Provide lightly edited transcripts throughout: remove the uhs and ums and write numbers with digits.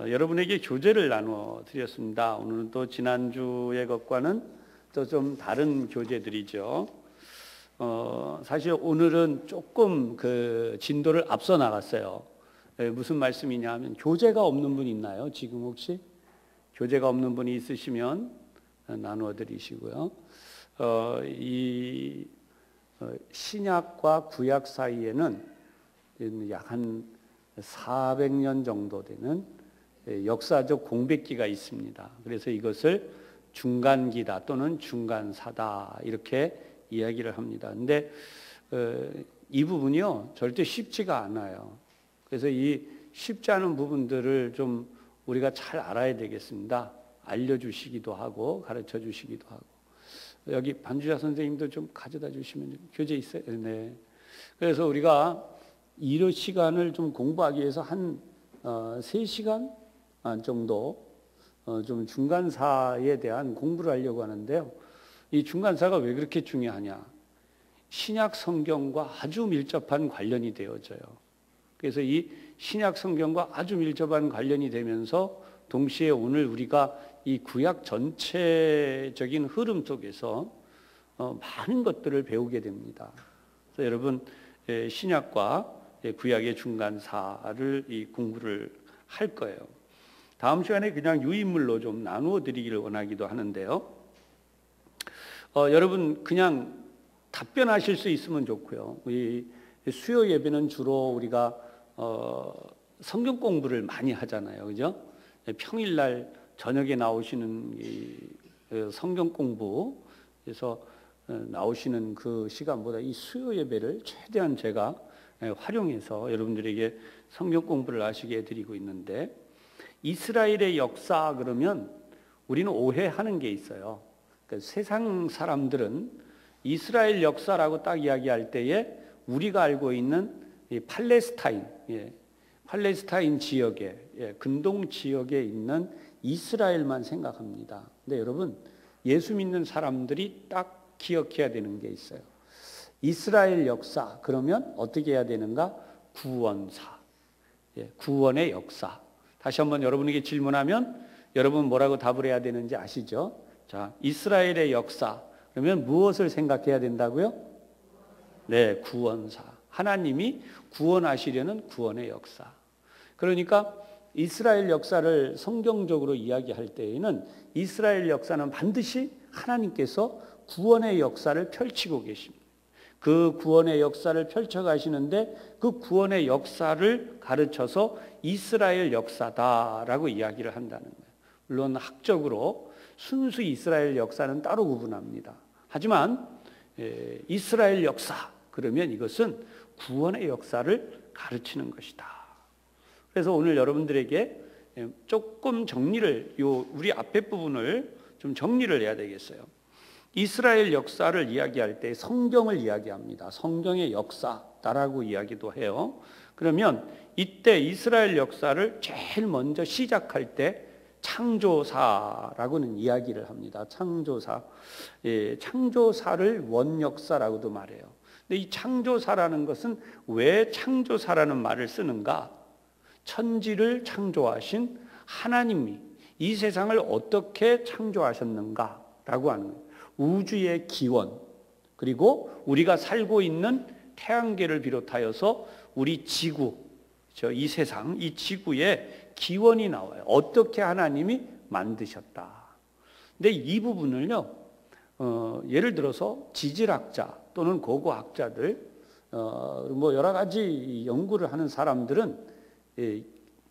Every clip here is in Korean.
여러분에게 교재를 나누어 드렸습니다. 오늘은 또 지난주의 것과는 또 좀 다른 교재들이죠. 사실 오늘은 조금 그 진도를 앞서 나갔어요. 무슨 말씀이냐 하면, 교재가 없는 분 있나요? 지금 혹시 교재가 없는 분이 있으시면 나누어 드리시고요. 이 신약과 구약 사이에는 약 한 400년 정도 되는 역사적 공백기가 있습니다. 그래서 이것을 중간기다 또는 중간사다 이렇게 이야기를 합니다. 근데 이 부분이요 절대 쉽지가 않아요. 그래서 이 쉽지 않은 부분들을 좀 우리가 잘 알아야 되겠습니다. 알려주시기도 하고 가르쳐 주시기도 하고. 여기 반주자 선생님도 좀 가져다 주시면, 교재 있어요? 네. 그래서 우리가 이 시간을 좀 공부하기 위해서 한 3시간 정도 좀 중간사에 대한 공부를 하려고 하는데요. 이 중간사가 왜 그렇게 중요하냐? 신약 성경과 아주 밀접한 관련이 되어져요. 그래서 이 신약 성경과 아주 밀접한 관련이 되면서 동시에 오늘 우리가 이 구약 전체적인 흐름 속에서 많은 것들을 배우게 됩니다. 그래서 여러분 신약과 구약의 중간사를 이 공부를 할 거예요. 다음 시간에 그냥 유인물로 좀 나누어 드리기를 원하기도 하는데요. 여러분 그냥 답변하실 수 있으면 좋고요. 이 수요 예배는 주로 우리가 성경 공부를 많이 하잖아요, 그죠? 평일날 저녁에 나오시는 이 성경 공부에서 나오시는 그 시간보다 이 수요 예배를 최대한 제가 활용해서 여러분들에게 성경 공부를 하시게 해드리고 있는데, 이스라엘의 역사 그러면 우리는 오해하는 게 있어요. 그러니까 세상 사람들은 이스라엘 역사라고 딱 이야기할 때에 우리가 알고 있는 이 팔레스타인, 팔레스타인 지역에, 근동 지역에 있는 이스라엘만 생각합니다. 근데 여러분 예수 믿는 사람들이 딱 기억해야 되는 게 있어요. 이스라엘 역사 그러면 어떻게 해야 되는가? 구원사, 구원의 역사. 다시 한번 여러분에게 질문하면 여러분 뭐라고 답을 해야 되는지 아시죠? 자, 이스라엘의 역사 그러면 무엇을 생각해야 된다고요? 네, 구원사. 하나님이 구원하시려는 구원의 역사. 그러니까 이스라엘 역사를 성경적으로 이야기할 때에는 이스라엘 역사는 반드시 하나님께서 구원의 역사를 펼치고 계십니다. 그 구원의 역사를 펼쳐가시는데 그 구원의 역사를 가르쳐서 이스라엘 역사다라고 이야기를 한다는 거예요. 물론 학적으로 순수 이스라엘 역사는 따로 구분합니다. 하지만 이스라엘 역사 그러면 이것은 구원의 역사를 가르치는 것이다. 그래서 오늘 여러분들에게 조금 정리를, 우리 앞에 부분을 좀 정리를 해야 되겠어요. 이스라엘 역사를 이야기할 때 성경을 이야기합니다. 성경의 역사다라고 이야기도 해요. 그러면 이때 이스라엘 역사를 제일 먼저 시작할 때 창조사라고는 이야기를 합니다. 창조사. 창조사를 원역사라고도 말해요. 근데 이 창조사라는 것은 왜 창조사라는 말을 쓰는가? 천지를 창조하신 하나님이 이 세상을 어떻게 창조하셨는가라고 하는 거예요. 우주의 기원, 그리고 우리가 살고 있는 태양계를 비롯하여서 우리 지구, 이 세상, 이 지구의 기원이 나와요. 어떻게 하나님이 만드셨다. 근데 이 부분을요, 예를 들어서 지질학자 또는 고고학자들, 뭐 여러 가지 연구를 하는 사람들은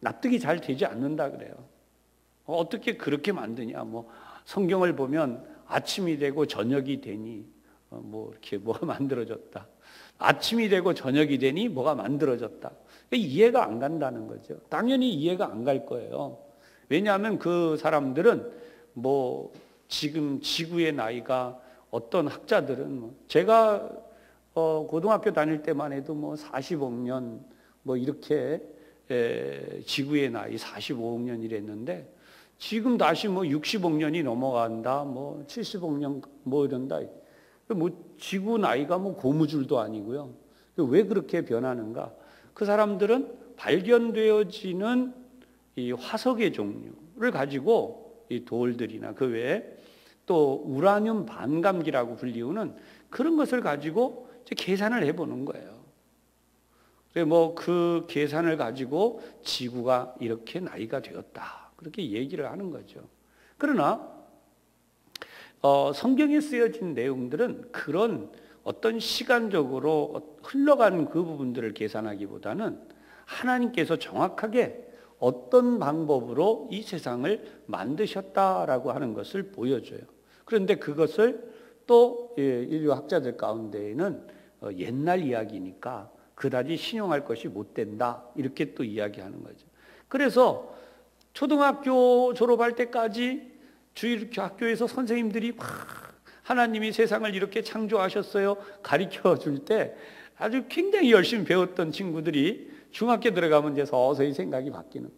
납득이 잘 되지 않는다 그래요. 어떻게 그렇게 만드냐? 뭐 성경을 보면 아침이 되고 저녁이 되니 뭐 이렇게 뭐가 만들어졌다. 아침이 되고 저녁이 되니 뭐가 만들어졌다. 이해가 안 간다는 거죠. 당연히 이해가 안 갈 거예요. 왜냐하면 그 사람들은 뭐 지금 지구의 나이가, 어떤 학자들은 제가 고등학교 다닐 때만 해도 뭐 40억 년 뭐 이렇게 지구의 나이 45억 년 이랬는데, 지금 다시 뭐 60억 년이 넘어간다, 뭐 70억 년 뭐 이런다. 뭐 지구 나이가 뭐 고무줄도 아니고요. 왜 그렇게 변하는가? 그 사람들은 발견되어지는 이 화석의 종류를 가지고 이 돌들이나 그 외에 또 우라늄 반감기라고 불리우는 그런 것을 가지고 이제 계산을 해보는 거예요. 뭐 그 계산을 가지고 지구가 이렇게 나이가 되었다, 그렇게 얘기를 하는 거죠. 그러나 성경에 쓰여진 내용들은 그런 어떤 시간적으로 흘러가는 그 부분들을 계산하기보다는 하나님께서 정확하게 어떤 방법으로 이 세상을 만드셨다라고 하는 것을 보여줘요. 그런데 그것을 또 인류 학자들 가운데에는 옛날 이야기니까 그다지 신용할 것이 못 된다, 이렇게 또 이야기하는 거죠. 그래서 초등학교 졸업할 때까지 주일학교에서 선생님들이 막 하나님이 세상을 이렇게 창조하셨어요 가르쳐 줄 때 아주 굉장히 열심히 배웠던 친구들이 중학교 들어가면 이제 서서히 생각이 바뀌는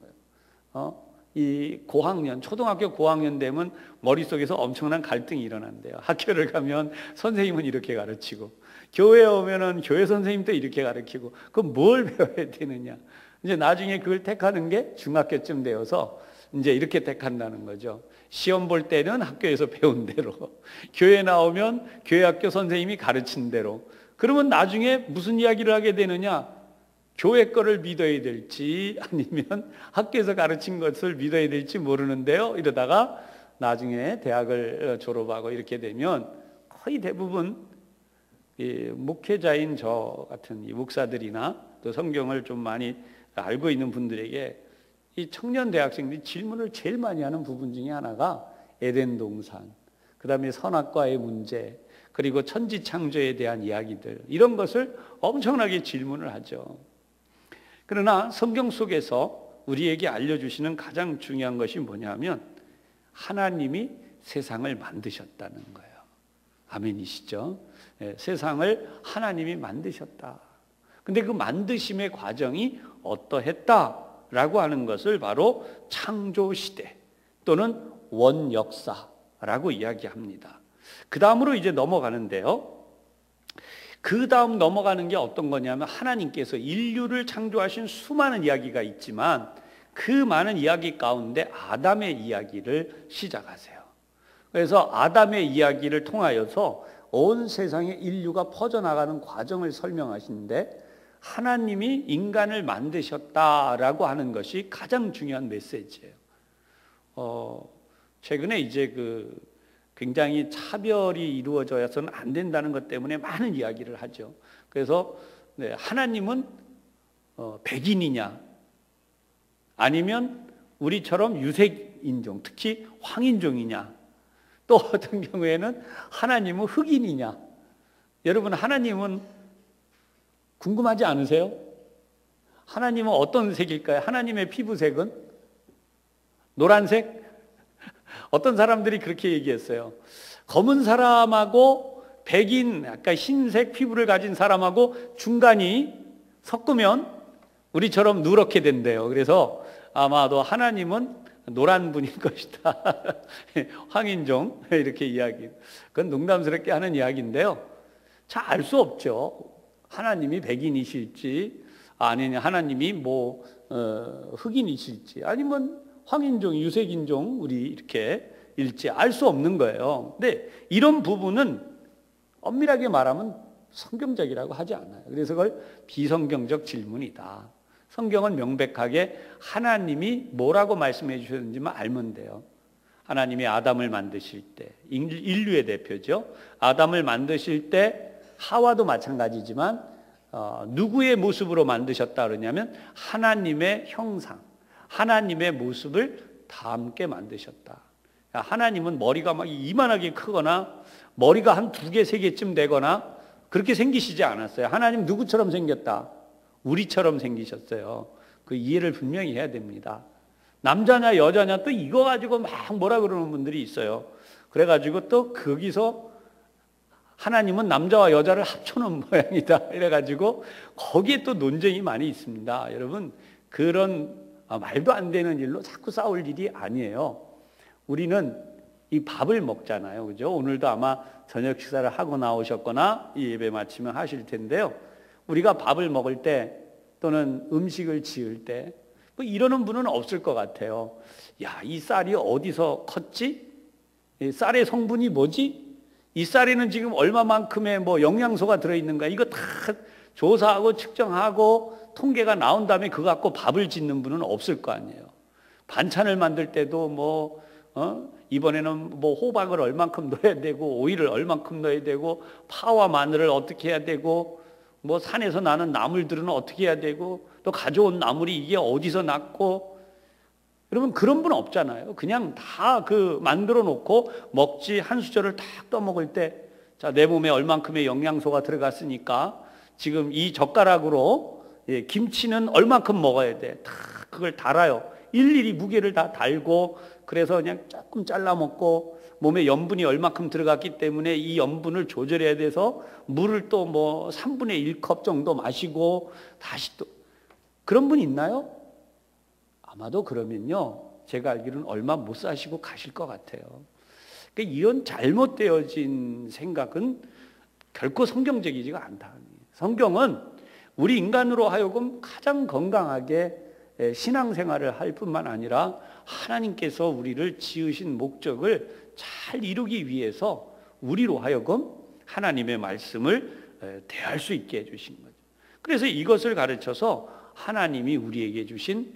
거예요. 이 고학년, 초등학교 고학년 되면 머릿속에서 엄청난 갈등이 일어난대요. 학교를 가면 선생님은 이렇게 가르치고, 교회에 오면은 교회 선생님도 이렇게 가르치고, 그럼 뭘 배워야 되느냐. 이제 나중에 그걸 택하는 게 중학교쯤 되어서 이제 이렇게 택한다는 거죠. 시험 볼 때는 학교에서 배운 대로, 교회 나오면 교회 학교 선생님이 가르친 대로. 그러면 나중에 무슨 이야기를 하게 되느냐? 교회 거를 믿어야 될지 아니면 학교에서 가르친 것을 믿어야 될지 모르는데요. 이러다가 나중에 대학을 졸업하고 이렇게 되면 거의 대부분 목회자인 저 같은 이 목사들이나 또 성경을 좀 많이 알고 있는 분들에게 이 청년 대학생들이 질문을 제일 많이 하는 부분 중에 하나가 에덴 동산, 그 다음에 선악과의 문제, 그리고 천지 창조에 대한 이야기들, 이런 것을 엄청나게 질문을 하죠. 그러나 성경 속에서 우리에게 알려주시는 가장 중요한 것이 뭐냐면 하나님이 세상을 만드셨다는 거예요. 아멘이시죠? 세상을 하나님이 만드셨다. 근데 그 만드심의 과정이 어떠했다라고 하는 것을 바로 창조시대 또는 원역사라고 이야기합니다. 그 다음으로 이제 넘어가는데요. 그 다음 넘어가는 게 어떤 거냐면 하나님께서 인류를 창조하신 수많은 이야기가 있지만 그 많은 이야기 가운데 아담의 이야기를 시작하세요. 그래서 아담의 이야기를 통하여서 온 세상에 인류가 퍼져나가는 과정을 설명하시는데 하나님이 인간을 만드셨다라고 하는 것이 가장 중요한 메시지예요. 최근에 이제 굉장히 차별이 이루어져서는 안 된다는 것 때문에 많은 이야기를 하죠. 그래서 하나님은 백인이냐 아니면 우리처럼 유색인종, 특히 황인종이냐, 또 어떤 경우에는 하나님은 흑인이냐. 여러분, 하나님은 궁금하지 않으세요? 하나님은 어떤 색일까요? 하나님의 피부색은 노란색? 어떤 사람들이 그렇게 얘기했어요. 검은 사람하고 백인, 약간 흰색 피부를 가진 사람하고 중간이 섞으면 우리처럼 누렇게 된대요. 그래서 아마도 하나님은 노란 분일 것이다. 황인종, 이렇게 이야기. 그건 농담스럽게 하는 이야기인데요. 잘 알 수 없죠. 하나님이 백인이실지, 아니면 하나님이 흑인이실지, 아니면 황인종, 유색인종, 우리 이렇게 일지 알 수 없는 거예요. 근데 이런 부분은 엄밀하게 말하면 성경적이라고 하지 않아요. 그래서 그걸 비성경적 질문이다. 성경은 명백하게 하나님이 뭐라고 말씀해 주셨는지만 알면 돼요. 하나님이 아담을 만드실 때, 인류의 대표죠. 아담을 만드실 때 하와도 마찬가지지만 누구의 모습으로 만드셨다 그러냐면 하나님의 형상, 하나님의 모습을 다 함께 만드셨다. 하나님은 머리가 막 이만하게 크거나 머리가 한 2개, 3개쯤 되거나 그렇게 생기시지 않았어요. 하나님 누구처럼 생겼다? 우리처럼 생기셨어요. 그 이해를 분명히 해야 됩니다. 남자냐 여자냐 또 이거 가지고 막 뭐라 그러는 분들이 있어요. 그래가지고 또 거기서 하나님은 남자와 여자를 합쳐놓은 모양이다 이래가지고 거기에 또 논쟁이 많이 있습니다. 여러분, 그런 말도 안 되는 일로 자꾸 싸울 일이 아니에요. 우리는 이 밥을 먹잖아요. 그죠? 오늘도 아마 저녁 식사를 하고 나오셨거나 이 예배 마치면 하실 텐데요. 우리가 밥을 먹을 때 또는 음식을 지을 때 뭐 이러는 분은 없을 것 같아요. 야, 이 쌀이 어디서 컸지? 이 쌀의 성분이 뭐지? 이 쌀에는 지금 얼마만큼의 뭐 영양소가 들어있는가? 이거 다 조사하고 측정하고 통계가 나온 다음에 그거 갖고 밥을 짓는 분은 없을 거 아니에요. 반찬을 만들 때도 이번에는 뭐 호박을 얼만큼 넣어야 되고 오이를 얼만큼 넣어야 되고 파와 마늘을 어떻게 해야 되고 뭐 산에서 나는 나물들은 어떻게 해야 되고 또 가져온 나물이 이게 어디서 났고, 여러분 그런 분 없잖아요. 그냥 다 만들어 놓고 먹지, 한 수저를 딱 떠먹을 때 자, 내 몸에 얼만큼의 영양소가 들어갔으니까 지금 이 젓가락으로 김치는 얼만큼 먹어야 돼. 다 그걸 달아요. 일일이 무게를 다 달고, 그래서 그냥 조금 잘라 먹고 몸에 염분이 얼만큼 들어갔기 때문에 이 염분을 조절해야 돼서 물을 또 뭐 3분의 1컵 정도 마시고 다시 또, 그런 분 있나요? 아마도 그러면요, 제가 알기로는 얼마 못 사시고 가실 것 같아요. 그러니까 이런 잘못되어진 생각은 결코 성경적이지가 않다. 성경은 우리 인간으로 하여금 가장 건강하게 신앙생활을 할 뿐만 아니라 하나님께서 우리를 지으신 목적을 잘 이루기 위해서 우리로 하여금 하나님의 말씀을 대할 수 있게 해주신 거죠. 그래서 이것을 가르쳐서 하나님이 우리에게 주신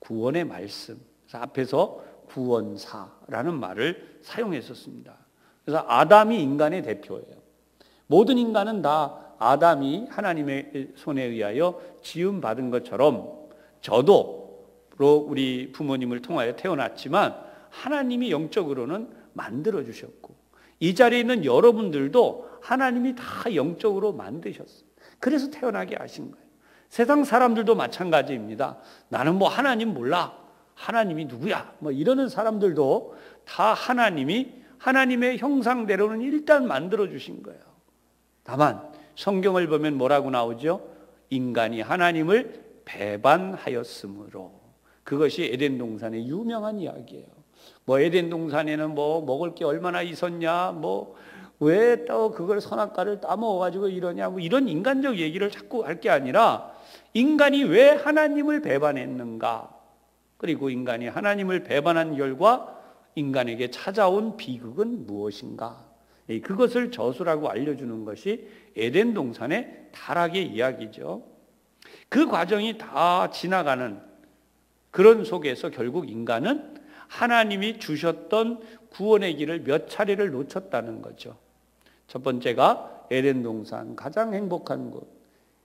구원의 말씀, 그래서 앞에서 구원사라는 말을 사용했었습니다. 그래서 아담이 인간의 대표예요. 모든 인간은 다 아담이 하나님의 손에 의하여 지음받은 것처럼 저도 우리 부모님을 통하여 태어났지만 하나님이 영적으로는 만들어주셨고, 이 자리에 있는 여러분들도 하나님이 다 영적으로 만드셨어요. 그래서 태어나게 하신 거예요. 세상 사람들도 마찬가지입니다. 나는 뭐 하나님 몰라, 하나님이 누구야, 뭐 이러는 사람들도 다 하나님의 형상대로는 일단 만들어주신 거예요. 다만 성경을 보면 뭐라고 나오죠? 인간이 하나님을 배반하였으므로. 그것이 에덴 동산의 유명한 이야기예요. 뭐 에덴 동산에는 뭐 먹을 게 얼마나 있었냐, 뭐 왜 또 그걸 선악과를 따먹어가지고 이러냐, 뭐 이런 인간적 얘기를 자꾸 할 게 아니라 인간이 왜 하나님을 배반했는가, 그리고 인간이 하나님을 배반한 결과 인간에게 찾아온 비극은 무엇인가, 그것을 저수라고 알려주는 것이 에덴 동산의 타락의 이야기죠. 그 과정이 다 지나가는 그런 속에서 결국 인간은 하나님이 주셨던 구원의 길을 몇 차례를 놓쳤다는 거죠. 첫 번째가 에덴 동산, 가장 행복한 곳.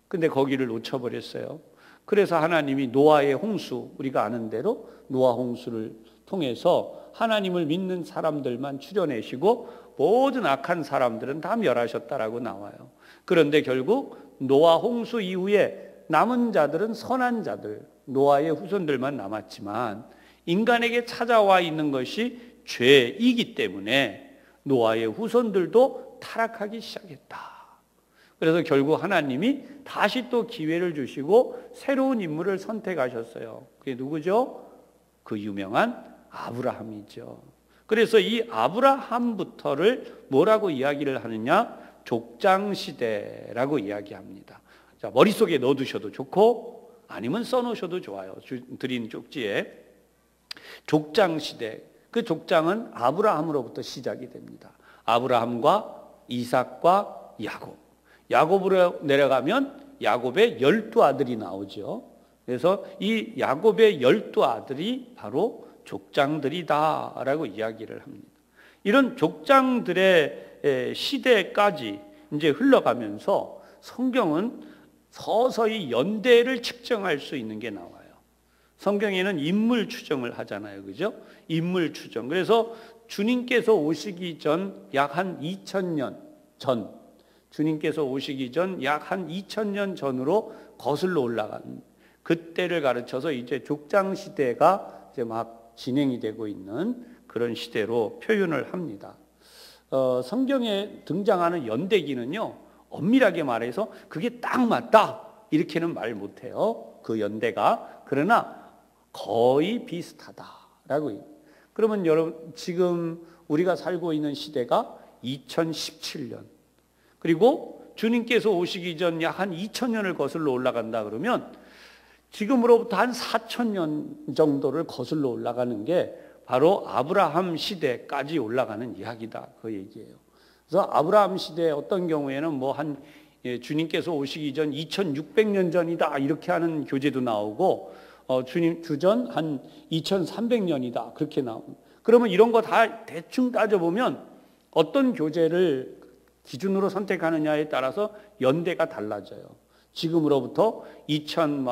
근데 거기를 놓쳐버렸어요. 그래서 하나님이 노아의 홍수, 우리가 아는 대로 노아 홍수를 통해서 하나님을 믿는 사람들만 추려내시고 모든 악한 사람들은 다 멸하셨다라고 나와요. 그런데 결국 노아 홍수 이후에 남은 자들은 선한 자들, 노아의 후손들만 남았지만 인간에게 찾아와 있는 것이 죄이기 때문에 노아의 후손들도 타락하기 시작했다. 그래서 결국 하나님이 다시 또 기회를 주시고 새로운 인물을 선택하셨어요. 그게 누구죠? 그 유명한 아브라함이죠. 그래서 이 아브라함부터를 뭐라고 이야기를 하느냐? 족장시대라고 이야기합니다. 자, 머릿속에 넣어두셔도 좋고 아니면 써놓으셔도 좋아요. 드린 쪽지에. 족장시대, 그 족장은 아브라함으로부터 시작이 됩니다. 아브라함과 이삭과 야곱, 야곱으로 내려가면 야곱의 12아들이 나오죠. 그래서 이 야곱의 12아들이 바로 족장들이다라고 이야기를 합니다. 이런 족장들의 시대까지 이제 흘러가면서 성경은 서서히 연대를 측정할 수 있는 게 나와요. 성경에는 인물 추정을 하잖아요. 그죠? 인물 추정. 그래서 주님께서 오시기 전 약 한 2000년 전, 주님께서 오시기 전 약 한 2000년 전으로 거슬러 올라간 그때를 가르쳐서 이제 족장 시대가 이제 막 진행이 되고 있는 그런 시대로 표현을 합니다. 성경에 등장하는 연대기는요, 엄밀하게 말해서 그게 딱 맞다 이렇게는 말 못해요. 그 연대가. 그러나 거의 비슷하다라고. 그러면 여러분, 지금 우리가 살고 있는 시대가 2017년, 그리고 주님께서 오시기 전 약 한 2000년을 거슬러 올라간다 그러면 지금으로부터 한 4,000년 정도를 거슬러 올라가는 게 바로 아브라함 시대까지 올라가는 이야기다. 그 얘기예요. 그래서 아브라함 시대 어떤 경우에는 주님께서 오시기 전 2,600년 전이다 이렇게 하는 교재도 나오고 주님 주전 한 2,300년이다 그렇게 나옵니다. 그러면 이런 거 다 대충 따져보면 어떤 교재를 기준으로 선택하느냐에 따라서 연대가 달라져요. 지금으로부터 2,000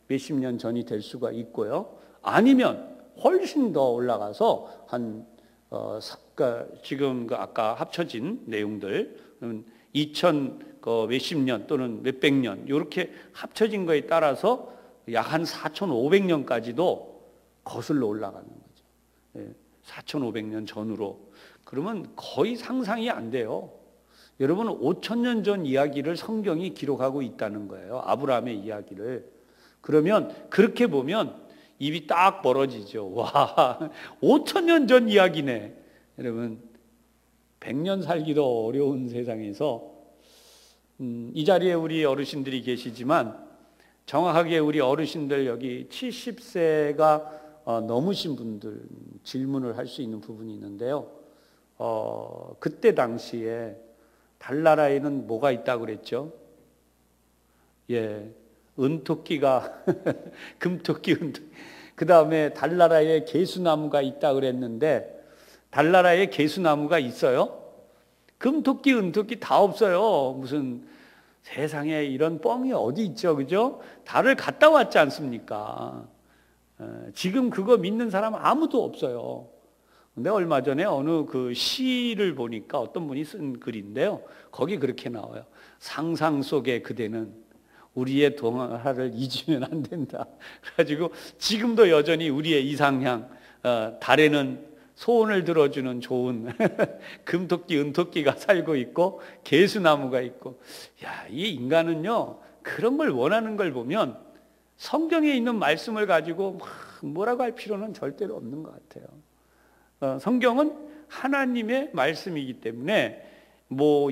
몇십 년 전이 될 수가 있고요. 아니면 훨씬 더 올라가서 지금 아까 합쳐진 내용들 2,000 몇십 년 또는 몇백 년 이렇게 합쳐진 거에 따라서 약 한 4,500년까지도 거슬러 올라가는 거죠. 4,500년 전으로. 그러면 거의 상상이 안 돼요. 여러분 5,000년 전 이야기를 성경이 기록하고 있다는 거예요. 아브라함의 이야기를. 그러면 그렇게 보면 입이 딱 벌어지죠. 와, 5,000년 전 이야기네. 여러분 100년 살기도 어려운 세상에서 이 자리에 우리 어르신들이 계시지만 정확하게 우리 어르신들 여기 70세가 넘으신 분들 질문을 할 수 있는 부분이 있는데요. 그때 당시에 달나라에는 뭐가 있다고 그랬죠? 은토끼가 금토끼, 은토끼. 그 다음에 달나라에 개수나무가 있다고 그랬는데 달나라에 개수나무가 있어요? 금토끼, 은토끼 다 없어요. 무슨 세상에 이런 뻥이 어디 있죠, 그죠? 달을 갔다 왔지 않습니까? 지금 그거 믿는 사람 아무도 없어요. 근데 얼마 전에 어느 그 시를 보니까 어떤 분이 쓴 글인데요. 거기 그렇게 나와요. 상상 속에 그대는 우리의 동화를 잊으면 안 된다. 그래가지고 지금도 여전히 우리의 이상향, 달에는 소원을 들어주는 좋은 금토끼, 은토끼가 살고 있고 개수나무가 있고, 이 인간은요 그런 걸 원하는 걸 보면 성경에 있는 말씀을 가지고 뭐라고 할 필요는 절대로 없는 것 같아요. 성경은 하나님의 말씀이기 때문에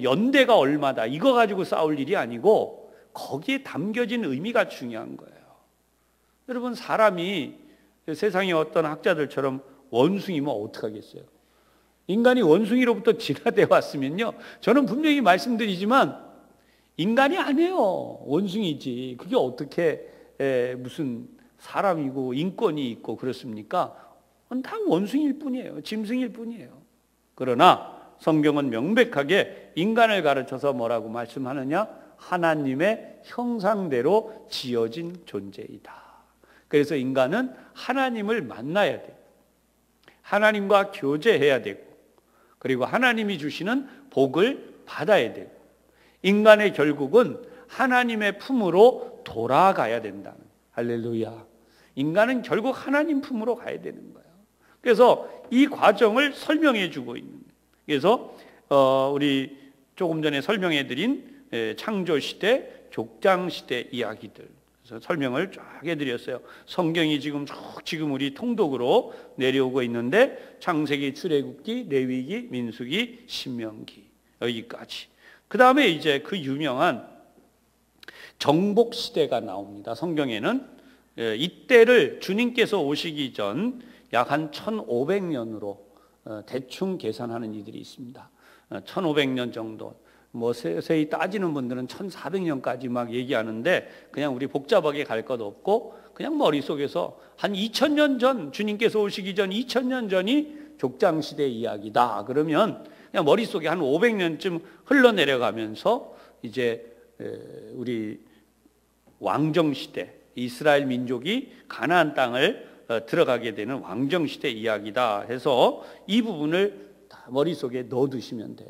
연대가 얼마다 이거 가지고 싸울 일이 아니고 거기에 담겨진 의미가 중요한 거예요. 여러분 사람이 세상의 어떤 학자들처럼 원숭이면 어떡하겠어요? 인간이 원숭이로부터 진화되어 왔으면요, 저는 분명히 말씀드리지만 인간이 아니에요. 원숭이지. 그게 어떻게 무슨 사람이고 인권이 있고 그렇습니까? 다 원숭이일 뿐이에요. 짐승일 뿐이에요. 그러나 성경은 명백하게 인간을 가르쳐서 뭐라고 말씀하느냐? 하나님의 형상대로 지어진 존재이다. 그래서 인간은 하나님을 만나야 돼요. 하나님과 교제해야 되고, 그리고 하나님이 주시는 복을 받아야 되고, 인간의 결국은 하나님의 품으로 돌아가야 된다는, 할렐루야. 인간은 결국 하나님 품으로 가야 되는 거예요. 그래서 이 과정을 설명해 주고 있는 거예요. 그래서 우리 조금 전에 설명해 드린 창조시대, 족장시대 이야기들, 그래서 설명을 쫙 해드렸어요. 성경이 지금 우리 통독으로 내려오고 있는데 창세기, 출애굽기, 레위기, 민수기, 신명기 여기까지. 그 다음에 이제 그 유명한 정복시대가 나옵니다. 성경에는 이때를 주님께서 오시기 전 약 한 1500년으로 대충 계산하는 이들이 있습니다. 1500년 정도. 세세히 따지는 분들은 1400년까지 막 얘기하는데 그냥 우리 복잡하게 갈 것 없고 그냥 머릿속에서 한 2000년 전, 주님께서 오시기 전 2000년 전이 족장시대 이야기다. 그러면 그냥 머릿속에 한 500년쯤 흘러내려가면서 이제 우리 왕정시대, 이스라엘 민족이 가나안 땅을 들어가게 되는 왕정시대 이야기다 해서 이 부분을 다 머릿속에 넣어두시면 돼요.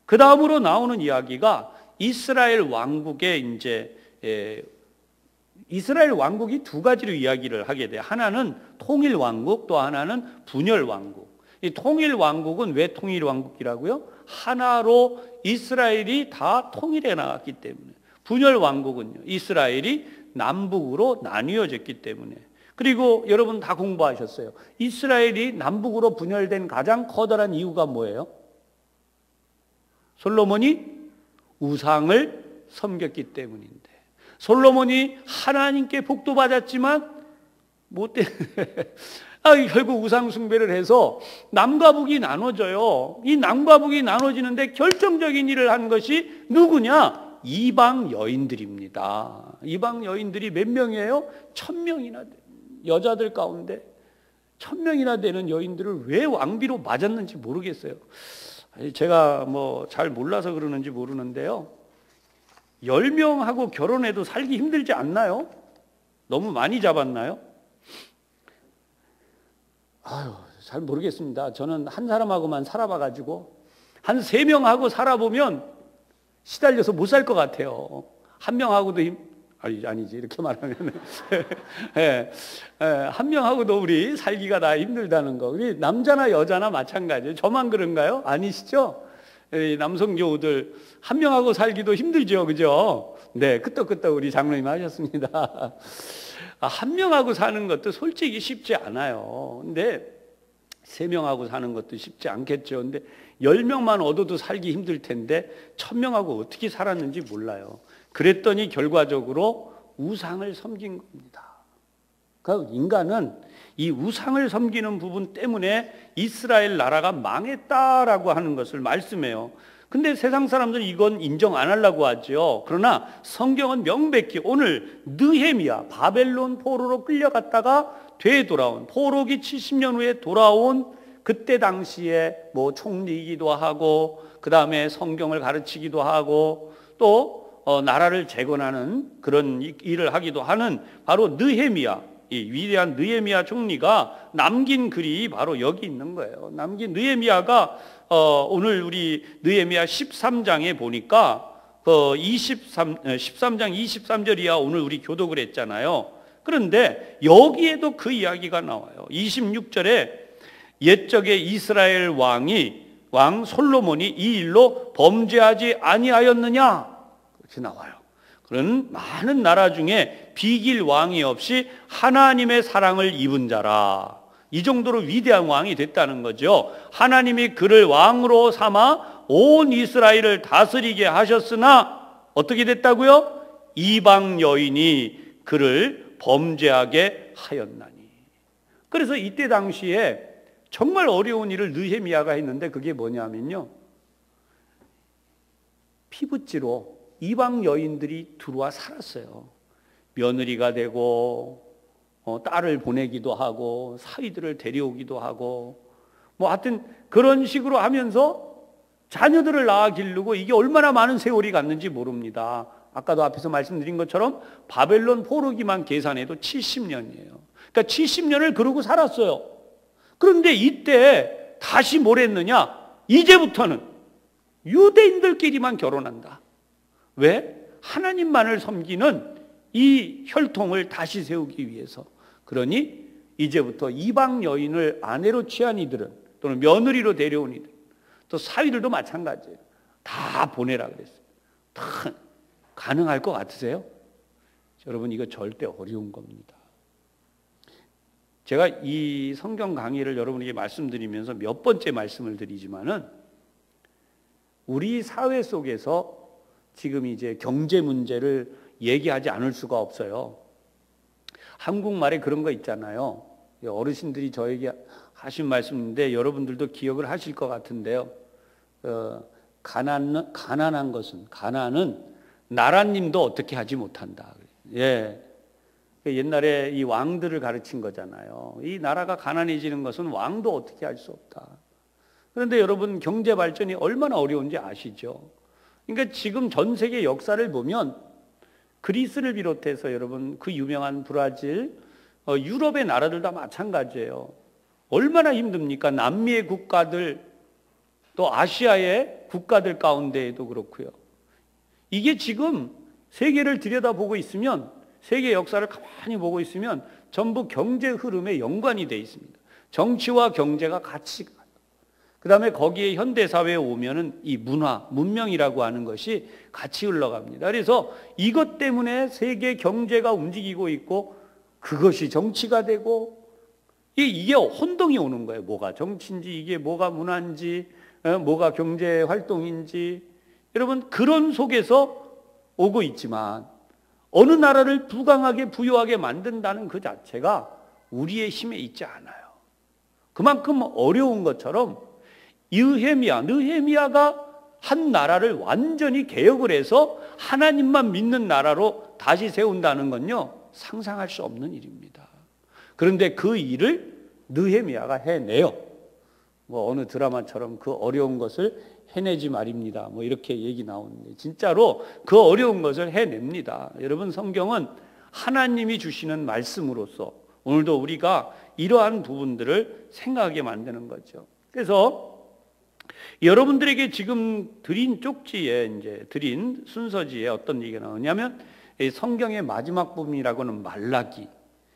그 다음으로 나오는 이야기가 이스라엘 왕국의 이스라엘 왕국이 두 가지로 이야기를 하게 돼요. 하나는 통일 왕국, 또 하나는 분열 왕국. 이 통일 왕국은 왜 통일 왕국이라고요? 하나로 이스라엘이 다 통일해 나갔기 때문에. 분열 왕국은요, 이스라엘이 남북으로 나뉘어졌기 때문에. 그리고 여러분 다 공부하셨어요. 이스라엘이 남북으로 분열된 가장 커다란 이유가 뭐예요? 솔로몬이 우상을 섬겼기 때문인데, 솔로몬이 하나님께 복도 받았지만 못된 결국 우상 숭배를 해서 남과 북이 나눠져요. 이 남과 북이 나눠지는데 결정적인 일을 한 것이 누구냐? 이방 여인들입니다. 이방 여인들이 몇 명이에요? 1000명이나 여자들 가운데 1000명이나 되는 여인들을 왜 왕비로 맞았는지 모르겠어요. 제가 잘 몰라서 그러는지 모르는데요, 10명하고 결혼해도 살기 힘들지 않나요? 너무 많이 잡았나요? 잘 모르겠습니다. 저는 한 사람하고만 살아봐가지고 한 3명하고 살아보면 시달려서 못 살 것 같아요. 한 명하고도 아니지 이렇게 말하면 한 명하고도 우리 살기가 다 힘들다는 거. 우리 남자나 여자나 마찬가지예요. 저만 그런가요? 아니시죠? 남성 교우들 한 명하고 살기도 힘들죠, 그죠? 네, 끄떡끄떡 우리 장로님 하셨습니다. 한 명하고 사는 것도 솔직히 쉽지 않아요. 근데 3명하고 사는 것도 쉽지 않겠죠. 근데 10명만 얻어도 살기 힘들 텐데 1000명하고 어떻게 살았는지 몰라요. 그랬더니 결과적으로 우상을 섬긴 겁니다. 그러니까 인간은 이 우상을 섬기는 부분 때문에 이스라엘 나라가 망했다라고 하는 것을 말씀해요. 근데 세상 사람들은 이건 인정 안 하려고 하죠. 그러나 성경은 명백히 오늘 느헤미야 바벨론 포로로 끌려갔다가 되돌아온, 포로기 70년 후에 돌아온 그때 당시에 총리이기도 하고 그 다음에 성경을 가르치기도 하고 또 나라를 재건하는 그런 일을 하기도 하는 바로 느헤미야, 이 위대한 느헤미야 총리가 남긴 글이 바로 여기 있는 거예요. 남긴 느헤미야가 오늘 우리 느헤미야 13장에 보니까 13장 23절이야 오늘 우리 교독을 했잖아요. 그런데 여기에도 그 이야기가 나와요. 26절에 옛적에 이스라엘 왕 솔로몬이 이 일로 범죄하지 아니하였느냐 이렇게 나와요. 그런 많은 나라 중에 비길 왕이 없이 하나님의 사랑을 입은 자라. 이 정도로 위대한 왕이 됐다는 거죠. 하나님이 그를 왕으로 삼아 온 이스라엘을 다스리게 하셨으나 어떻게 됐다고요? 이방 여인이 그를 범죄하게 하였나니. 그래서 이때 당시에 정말 어려운 일을 느헤미야가 했는데 그게 뭐냐면요, 피부찌로 이방 여인들이 들어와 살았어요. 며느리가 되고 딸을 보내기도 하고 사위들을 데려오기도 하고 하여튼 그런 식으로 하면서 자녀들을 낳아 기르고 이게 얼마나 많은 세월이 갔는지 모릅니다. 아까도 앞에서 말씀드린 것처럼 바벨론 포로기만 계산해도 70년이에요. 그러니까 70년을 그러고 살았어요. 그런데 이때 다시 뭘 했느냐? 이제부터는 유대인들끼리만 결혼한다. 왜? 하나님만을 섬기는 이 혈통을 다시 세우기 위해서. 그러니 이제부터 이방 여인을 아내로 취한 이들은, 또는 며느리로 데려온 이들, 또 사위들도 마찬가지예요. 다 보내라 그랬어요. 다 가능할 것 같으세요? 여러분, 이거 절대 어려운 겁니다. 제가 이 성경 강의를 여러분에게 말씀드리면서 몇 번째 말씀을 드리지만은 우리 사회 속에서 지금 이제 경제 문제를 얘기하지 않을 수가 없어요. 한국말에 그런 거 있잖아요. 어르신들이 저에게 하신 말씀인데 여러분들도 기억을 하실 것 같은데요. 가난한 것은, 가난은 나라님도 어떻게 하지 못한다. 예. 옛날에 이 왕들을 가르친 거잖아요. 이 나라가 가난해지는 것은 왕도 어떻게 할 수 없다. 그런데 여러분, 경제 발전이 얼마나 어려운지 아시죠? 그러니까 지금 전 세계 역사를 보면 그리스를 비롯해서 여러분 그 유명한 브라질, 유럽의 나라들 다 마찬가지예요. 얼마나 힘듭니까? 남미의 국가들, 또 아시아의 국가들 가운데에도 그렇고요. 이게 지금 세계를 들여다보고 있으면, 세계 역사를 가만히 보고 있으면 전부 경제 흐름에 연관이 되어 있습니다. 정치와 경제가 같이 가요. 그 다음에 거기에 현대사회에 오면은 이 문화, 문명이라고 하는 것이 같이 흘러갑니다. 그래서 이것 때문에 세계 경제가 움직이고 있고 그것이 정치가 되고 이게 혼동이 오는 거예요. 뭐가 정치인지, 이게 뭐가 문화인지, 뭐가 경제 활동인지. 여러분, 그런 속에서 오고 있지만 어느 나라를 부강하게 부유하게 만든다는 그 자체가 우리의 힘에 있지 않아요. 그만큼 어려운 것처럼 느헤미야가 한 나라를 완전히 개혁을 해서 하나님만 믿는 나라로 다시 세운다는 건요, 상상할 수 없는 일입니다. 그런데 그 일을 느헤미야가 해내요. 뭐 어느 드라마처럼 그 어려운 것을 해내지 말입니다. 뭐 이렇게 얘기 나오는데 진짜로 그 어려운 것을 해냅니다. 여러분, 성경은 하나님이 주시는 말씀으로서 오늘도 우리가 이러한 부분들을 생각하게 만드는 거죠. 그래서 여러분들에게 지금 드린 쪽지에 이제 드린 순서지에 어떤 얘기가 나오냐면 성경의 마지막 부분이라고는 말라기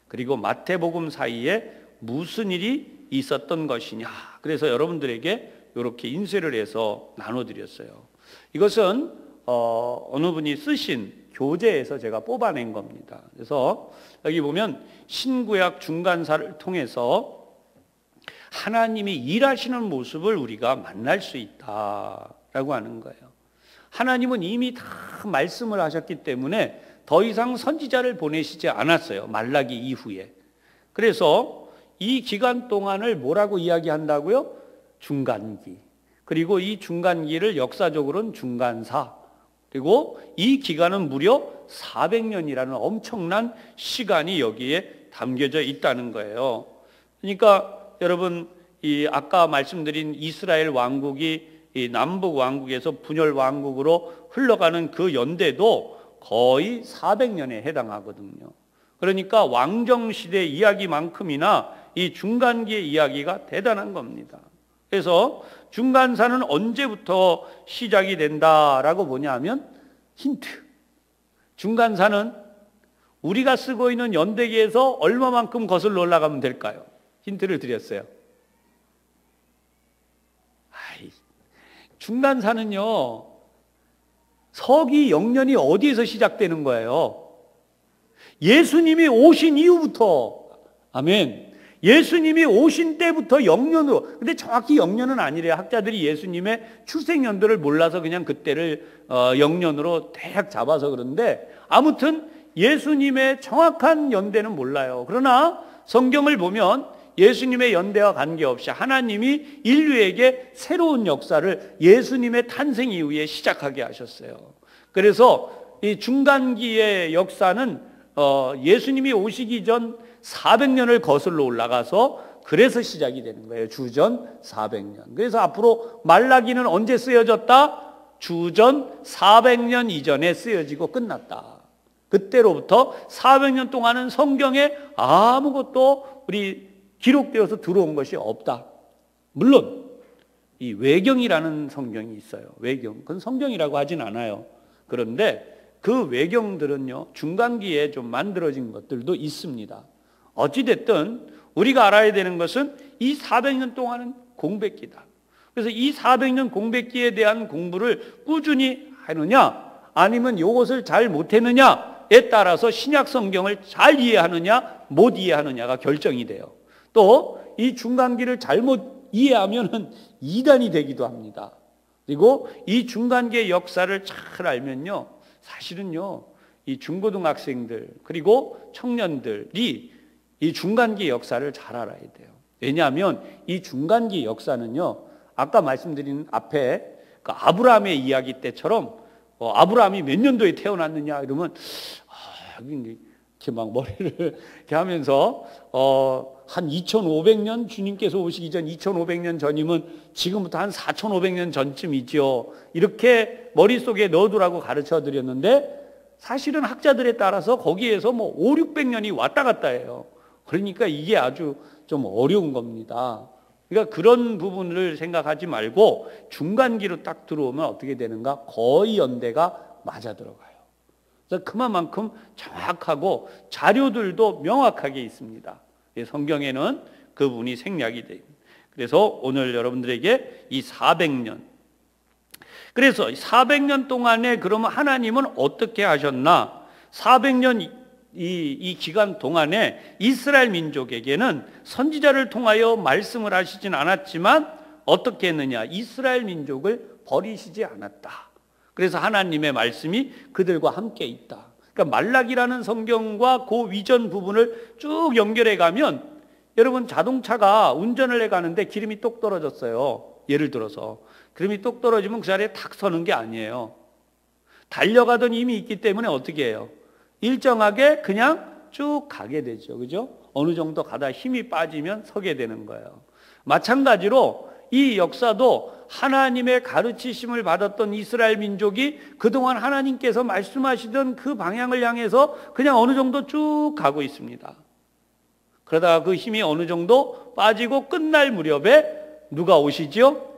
그리고 마태복음 사이에 무슨 일이 있었던 것이냐. 그래서 여러분들에게 이렇게 인쇄를 해서 나눠드렸어요. 이것은 어느 분이 쓰신 교재에서 제가 뽑아낸 겁니다. 그래서 여기 보면 신구약 중간사를 통해서 하나님이 일하시는 모습을 우리가 만날 수 있다라고 하는 거예요. 하나님은 이미 다 말씀을 하셨기 때문에 더 이상 선지자를 보내시지 않았어요. 말라기 이후에. 그래서 이 기간 동안을 뭐라고 이야기한다고요? 중간기. 그리고 이 중간기를 역사적으로는 중간사. 그리고 이 기간은 무려 400년이라는 엄청난 시간이 여기에 담겨져 있다는 거예요. 그러니까 여러분, 이 아까 말씀드린 이스라엘 왕국이 이 남북 왕국에서 분열 왕국으로 흘러가는 그 연대도 거의 400년에 해당하거든요. 그러니까 왕정시대 이야기만큼이나 이 중간기의 이야기가 대단한 겁니다. 그래서 중간사는 언제부터 시작이 된다라고 보냐면 힌트. 중간사는 우리가 쓰고 있는 연대기에서 얼마만큼 거슬러 올라가면 될까요? 힌트를 드렸어요. 중간사는요, 서기 영년이 어디에서 시작되는 거예요? 예수님이 오신 이후부터. 아멘. 예수님이 오신 때부터 영년으로. 근데 정확히 영년은 아니래요. 학자들이 예수님의 출생연도를 몰라서 그냥 그때를 영년으로 대략 잡아서 그런데 아무튼 예수님의 정확한 연대는 몰라요. 그러나 성경을 보면 예수님의 연대와 관계없이 하나님이 인류에게 새로운 역사를 예수님의 탄생 이후에 시작하게 하셨어요. 그래서 이 중간기의 역사는 예수님이 오시기 전 400년을 거슬러 올라가서 그래서 시작이 되는 거예요. 주전 400년. 그래서 앞으로 말라기는 언제 쓰여졌다? 주전 400년 이전에 쓰여지고 끝났다. 그때로부터 400년 동안은 성경에 아무것도 우리 기록되어서 들어온 것이 없다. 물론 이 외경이라는 성경이 있어요. 외경. 그건 성경이라고 하진 않아요. 그런데 그 외경들은요, 중간기에 좀 만들어진 것들도 있습니다. 어찌됐든 우리가 알아야 되는 것은 이 400년 동안은 공백기다. 그래서 이 400년 공백기에 대한 공부를 꾸준히 하느냐 아니면 이것을 잘 못했느냐에 따라서 신약 성경을 잘 이해하느냐 못 이해하느냐가 결정이 돼요. 또 이 중간기를 잘못 이해하면 이단이 되기도 합니다. 그리고 이 중간기의 역사를 잘 알면요, 사실은요, 이 중고등학생들 그리고 청년들이 이 중간기 역사를 잘 알아야 돼요. 왜냐하면 이 중간기 역사는요, 아까 말씀드린 앞에 그 아브라함의 이야기 때처럼 아브라함이 몇 년도에 태어났느냐 이러면 이렇게 막 머리를 이렇게 하면서 한 2500년 주님께서 오시기 전 2500년 전이면 지금부터 한 4500년 전쯤이죠. 이렇게 머릿속에 넣어두라고 가르쳐 드렸는데 사실은 학자들에 따라서 거기에서 뭐 5, 600년이 왔다 갔다 해요. 그러니까 이게 아주 좀 어려운 겁니다. 그러니까 그런 부분을 생각하지 말고 중간기로 딱 들어오면 어떻게 되는가? 거의 연대가 맞아 들어가요. 그래서 그만큼 정확하고 자료들도 명확하게 있습니다. 성경에는 그 부분이 생략이 돼요. 그래서 오늘 여러분들에게 이 400년, 그래서 400년 동안에 그러면 하나님은 어떻게 하셨나? 400년 이 기간 동안에 이스라엘 민족에게는 선지자를 통하여 말씀을 하시진 않았지만 어떻게 했느냐? 이스라엘 민족을 버리시지 않았다. 그래서 하나님의 말씀이 그들과 함께 있다. 그러니까 말라기라는 성경과 그 위전 부분을 쭉 연결해 가면 여러분 자동차가 운전을 해 가는데 기름이 똑 떨어졌어요. 예를 들어서 기름이 똑 떨어지면 그 자리에 탁 서는 게 아니에요. 달려가던 힘이 있기 때문에 어떻게 해요? 일정하게 그냥 쭉 가게 되죠. 그죠? 어느 정도 가다 힘이 빠지면 서게 되는 거예요. 마찬가지로 이 역사도 하나님의 가르치심을 받았던 이스라엘 민족이 그동안 하나님께서 말씀하시던 그 방향을 향해서 그냥 어느 정도 쭉 가고 있습니다. 그러다가 그 힘이 어느 정도 빠지고 끝날 무렵에 누가 오시죠?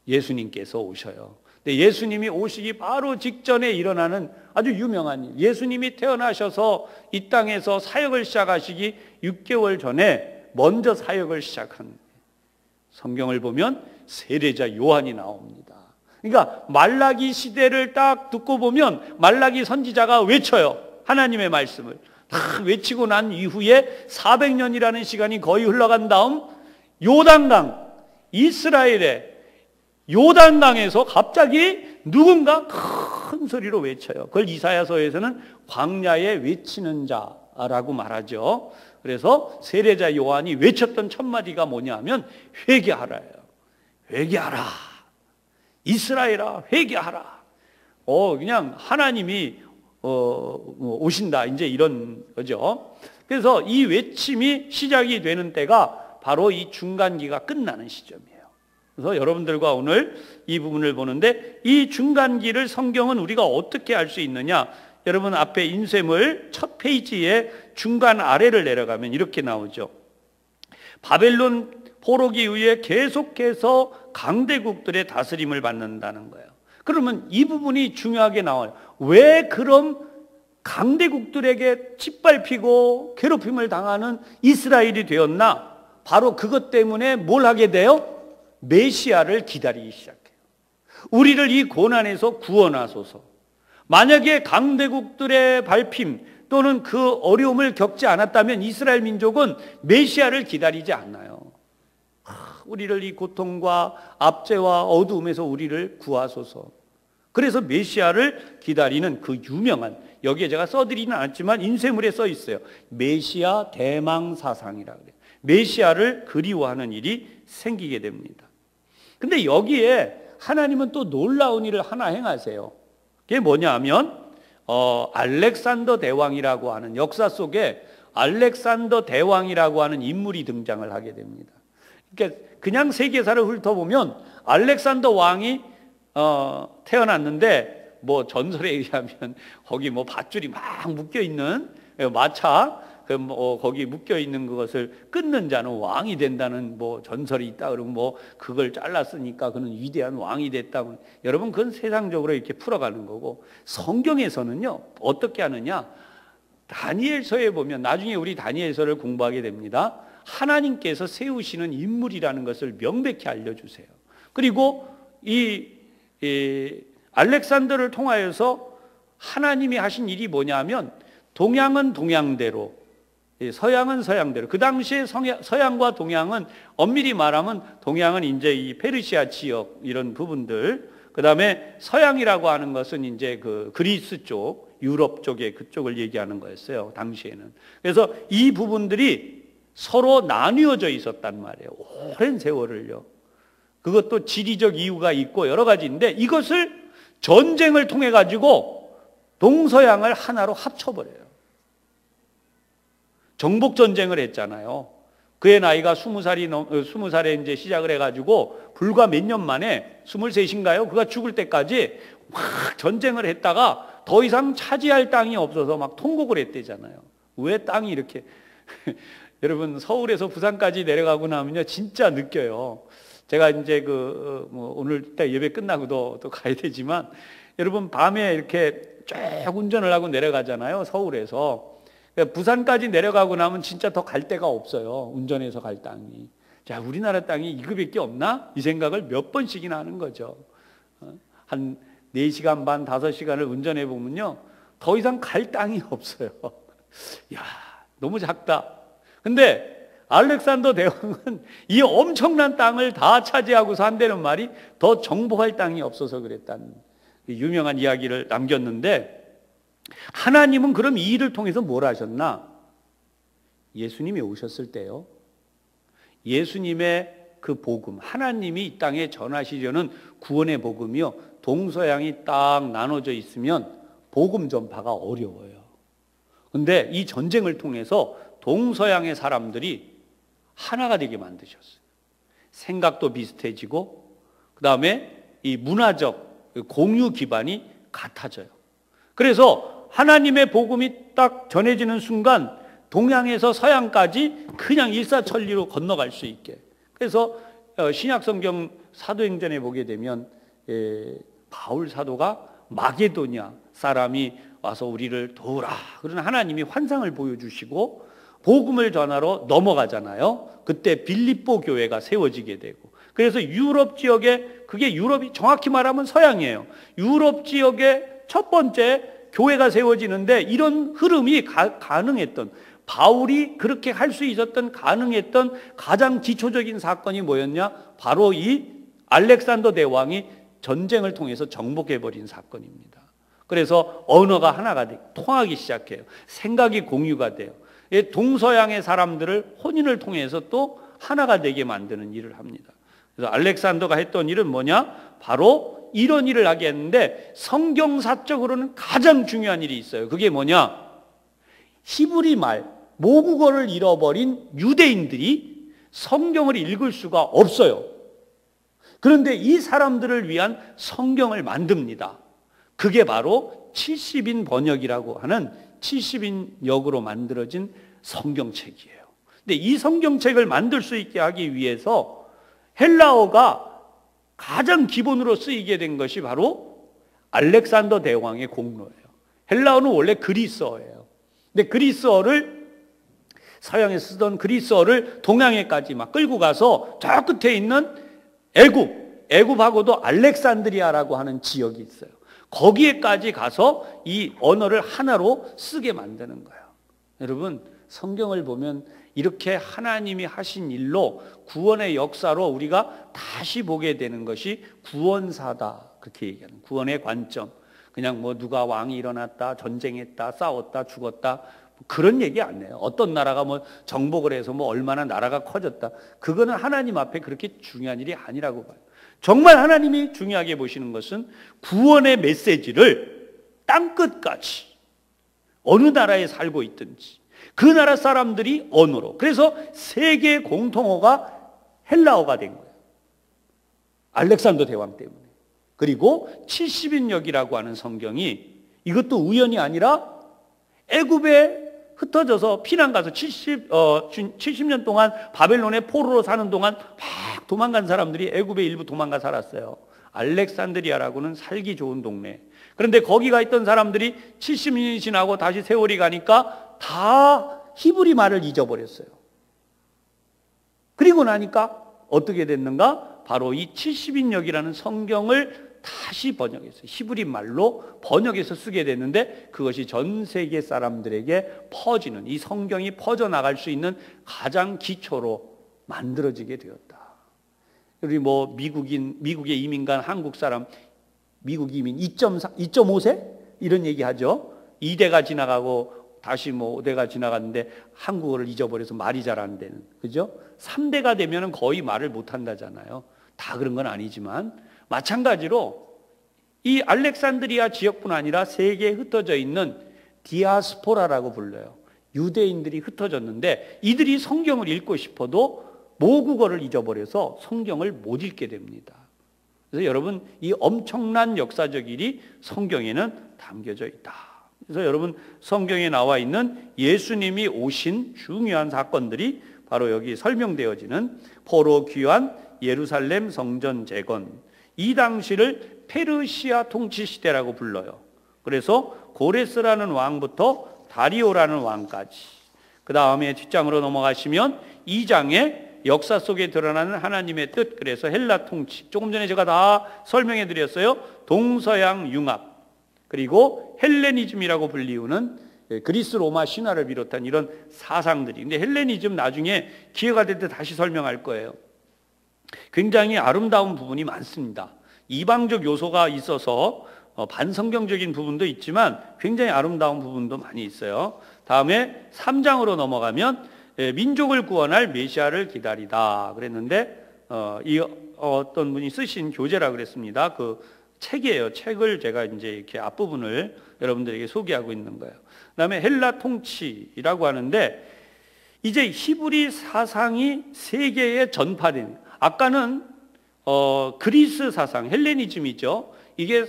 예수님께서 오셔요. 근데 예수님이 오시기 바로 직전에 일어나는 아주 유명한 일. 예수님이 태어나셔서 이 땅에서 사역을 시작하시기 6개월 전에 먼저 사역을 시작한, 성경을 보면 세례자 요한이 나옵니다. 그러니까 말라기 시대를 딱 듣고 보면 말라기 선지자가 외쳐요. 하나님의 말씀을 다 외치고 난 이후에 400년이라는 시간이 거의 흘러간 다음 요단강, 이스라엘의 요단강에서 갑자기 누군가 큰 소리로 외쳐요. 그걸 이사야서에서는 광야에 외치는 자라고 말하죠. 그래서 세례자 요한이 외쳤던 첫 마디가 뭐냐면 회개하라예요. 회개하라. 이스라엘아 회개하라. 그냥 하나님이 오신다. 이제 이런 거죠. 그래서 이 외침이 시작이 되는 때가 바로 이 중간기가 끝나는 시점이에요. 그래서 여러분들과 오늘 이 부분을 보는데 이 중간기를 성경은 우리가 어떻게 알 수 있느냐? 여러분 앞에 인쇄물 첫 페이지에 중간 아래를 내려가면 이렇게 나오죠. 바벨론 포로기 이후에 계속해서 강대국들의 다스림을 받는다는 거예요. 그러면 이 부분이 중요하게 나와요. 왜 그럼 강대국들에게 짓밟히고 괴롭힘을 당하는 이스라엘이 되었나? 바로 그것 때문에 뭘 하게 돼요? 메시아를 기다리기 시작해요. 우리를 이 고난에서 구원하소서. 만약에 강대국들의 밟힘 또는 그 어려움을 겪지 않았다면 이스라엘 민족은 메시아를 기다리지 않나요? 우리를 이 고통과 압제와 어두움에서 우리를 구하소서. 그래서 메시아를 기다리는 그 유명한, 여기에 제가 써드리는 않았지만 인쇄물에 써 있어요. 메시아 대망사상이라고 그래요. 메시아를 그리워하는 일이 생기게 됩니다. 근데 여기에 하나님은 또 놀라운 일을 하나 행하세요. 그게 뭐냐 하면 알렉산더 대왕이라고 하는, 역사 속에 알렉산더 대왕이라고 하는 인물이 등장을 하게 됩니다. 그러니까 그냥 세계사를 훑어보면 알렉산더 왕이 태어났는데 뭐 전설에 의하면 거기 뭐 밧줄이 막 묶여 있는 마차 거기 묶여 있는 그것을 끊는 자는 왕이 된다는 뭐 전설이 있다. 그러면 뭐 그걸 잘랐으니까 그는 위대한 왕이 됐다고. 여러분 그건 세상적으로 이렇게 풀어가는 거고, 성경에서는요 어떻게 하느냐? 다니엘서에 보면, 나중에 우리 다니엘서를 공부하게 됩니다. 하나님께서 세우시는 인물이라는 것을 명백히 알려주세요. 그리고 이 알렉산더를 통하여서 하나님이 하신 일이 뭐냐면, 동양은 동양대로, 서양은 서양대로. 그 당시에 서양과 동양은 엄밀히 말하면 동양은 이제 이 페르시아 지역 이런 부분들, 그 다음에 서양이라고 하는 것은 이제 그 그리스 쪽, 유럽 쪽에 그쪽을 얘기하는 거였어요 당시에는. 그래서 이 부분들이 서로 나뉘어져 있었단 말이에요. 오랜 세월을요. 그것도 지리적 이유가 있고 여러 가지인데, 이것을 전쟁을 통해 가지고 동서양을 하나로 합쳐버려요. 정복 전쟁을 했잖아요. 그의 나이가 20살에 이제 시작을 해가지고 불과 몇 년 만에 23인가요? 그가 죽을 때까지 막 전쟁을 했다가 더 이상 차지할 땅이 없어서 막 통곡을 했대잖아요. 왜 땅이 이렇게 여러분 서울에서 부산까지 내려가고 나면요 진짜 느껴요. 제가 이제 뭐 오늘 때 예배 끝나고도 또 가야 되지만, 여러분 밤에 이렇게 쭉 운전을 하고 내려가잖아요 서울에서. 부산까지 내려가고 나면 진짜 더 갈 데가 없어요. 운전해서 갈 땅이. 자, 우리나라 땅이 이거밖에 없나? 이 생각을 몇 번씩이나 하는 거죠. 한 4시간 반, 5시간을 운전해 보면요 더 이상 갈 땅이 없어요. 야, 너무 작다. 근데 알렉산더 대왕은 이 엄청난 땅을 다 차지하고서 한다는 말이 더 정복할 땅이 없어서 그랬다는 유명한 이야기를 남겼는데, 하나님은 그럼 이 일을 통해서 뭘 하셨나? 예수님이 오셨을 때요, 예수님의 그 복음, 하나님이 이 땅에 전하시려는 구원의 복음이요, 동서양이 딱 나눠져 있으면 복음 전파가 어려워요. 근데 이 전쟁을 통해서 동서양의 사람들이 하나가 되게 만드셨어요. 생각도 비슷해지고, 그 다음에 이 문화적 공유 기반이 같아져요. 그래서 하나님의 복음이 딱 전해지는 순간 동양에서 서양까지 그냥 일사천리로 건너갈 수 있게. 그래서 신약성경 사도행전에 보게 되면 바울 사도가 마게도냐 사람이 와서 우리를 도우라, 그러나 하나님이 환상을 보여주시고 복음을 전하러 넘어가잖아요. 그때 빌립보 교회가 세워지게 되고, 그래서 유럽 지역에, 그게 유럽이 정확히 말하면 서양이에요. 유럽 지역에 첫 번째 교회가 세워지는데, 이런 흐름이 가능했던, 바울이 그렇게 할 수 있었던, 가능했던 가장 기초적인 사건이 뭐였냐? 바로 이 알렉산더 대왕이 전쟁을 통해서 정복해버린 사건입니다. 그래서 언어가 하나가 되고 통하기 시작해요. 생각이 공유가 돼요. 동서양의 사람들을 혼인을 통해서 또 하나가 되게 만드는 일을 합니다. 그래서 알렉산더가 했던 일은 뭐냐? 바로 이런 일을 하게 했는데, 성경사적으로는 가장 중요한 일이 있어요. 그게 뭐냐? 히브리 말, 모국어를 잃어버린 유대인들이 성경을 읽을 수가 없어요. 그런데 이 사람들을 위한 성경을 만듭니다. 그게 바로 70인 번역이라고 하는 70인역으로 만들어진 성경책이에요. 근데 이 성경책을 만들 수 있게 하기 위해서 헬라어가 가장 기본으로 쓰이게 된 것이 바로 알렉산더 대왕의 공로예요. 헬라어는 원래 그리스어예요. 근데 그리스어를, 서양에 쓰던 그리스어를 동양에까지 막 끌고 가서 저 끝에 있는 애굽하고도 알렉산드리아라고 하는 지역이 있어요. 거기에까지 가서 이 언어를 하나로 쓰게 만드는 거예요. 여러분, 성경을 보면 이렇게 하나님이 하신 일로, 구원의 역사로 우리가 다시 보게 되는 것이 구원사다, 그렇게 얘기하는 구원의 관점. 그냥 뭐 누가 왕이 일어났다, 전쟁했다, 싸웠다, 죽었다, 그런 얘기 안 해요. 어떤 나라가 뭐 정복을 해서 뭐 얼마나 나라가 커졌다, 그거는 하나님 앞에 그렇게 중요한 일이 아니라고 봐요. 정말 하나님이 중요하게 보시는 것은 구원의 메시지를 땅끝까지, 어느 나라에 살고 있든지 그 나라 사람들이 언어로, 그래서 세계 공통어가 헬라어가 된 거예요. 알렉산더 대왕 때문에. 그리고 70인역이라고 하는 성경이, 이것도 우연이 아니라 애굽에 흩어져서 피난 가서 70년 동안 바벨론의 포로로 사는 동안 막 도망간 사람들이 애굽에 일부 도망가 살았어요. 알렉산드리아라고는 살기 좋은 동네. 그런데 거기가 있던 사람들이 70년이 지나고 다시 세월이 가니까 다 히브리 말을 잊어버렸어요. 그리고 나니까 어떻게 됐는가? 바로 이 70인역이라는 성경을 다시 번역했어요. 히브리 말로 번역해서 쓰게 됐는데, 그것이 전 세계 사람들에게 퍼지는, 이 성경이 퍼져나갈 수 있는 가장 기초로 만들어지게 되었다. 우리 뭐 미국에 이민 간 한국 사람, 미국 이민 2.5세? 이런 얘기 하죠. 2대가 지나가고 다시 뭐 5대가 지나갔는데 한국어를 잊어버려서 말이 잘 안 되는, 그죠? 3대가 되면 거의 말을 못 한다잖아요. 다 그런 건 아니지만, 마찬가지로 이 알렉산드리아 지역뿐 아니라 세계에 흩어져 있는 디아스포라라고 불러요. 유대인들이 흩어졌는데, 이들이 성경을 읽고 싶어도 모국어를 잊어버려서 성경을 못 읽게 됩니다. 그래서 여러분, 이 엄청난 역사적 일이 성경에는 담겨져 있다. 그래서 여러분, 성경에 나와 있는 예수님이 오신 중요한 사건들이 바로 여기 설명되어지는 포로 귀환, 예루살렘 성전 재건, 이 당시를 페르시아 통치 시대라고 불러요. 그래서 고레스라는 왕부터 다리오라는 왕까지, 그 다음에 뒷장으로 넘어가시면 2장에 역사 속에 드러나는 하나님의 뜻, 그래서 헬라 통치, 조금 전에 제가 다 설명해 드렸어요. 동서양 융합, 그리고 헬레니즘이라고 불리우는 그리스 로마 신화를 비롯한 이런 사상들이, 근데 헬레니즘 나중에 기회가 될 때 다시 설명할 거예요. 굉장히 아름다운 부분이 많습니다. 이방적 요소가 있어서 반성경적인 부분도 있지만 굉장히 아름다운 부분도 많이 있어요. 다음에 3장으로 넘어가면 민족을 구원할 메시아를 기다리다 그랬는데 이 어떤 분이 쓰신 교재라 그랬습니다. 그 책이에요. 책을 제가 이제 이렇게 앞부분을 여러분들에게 소개하고 있는 거예요. 그다음에 헬라 통치라고 하는데 이제 히브리 사상이 세계에 전파된, 아까는 그리스 사상, 헬레니즘이죠. 이게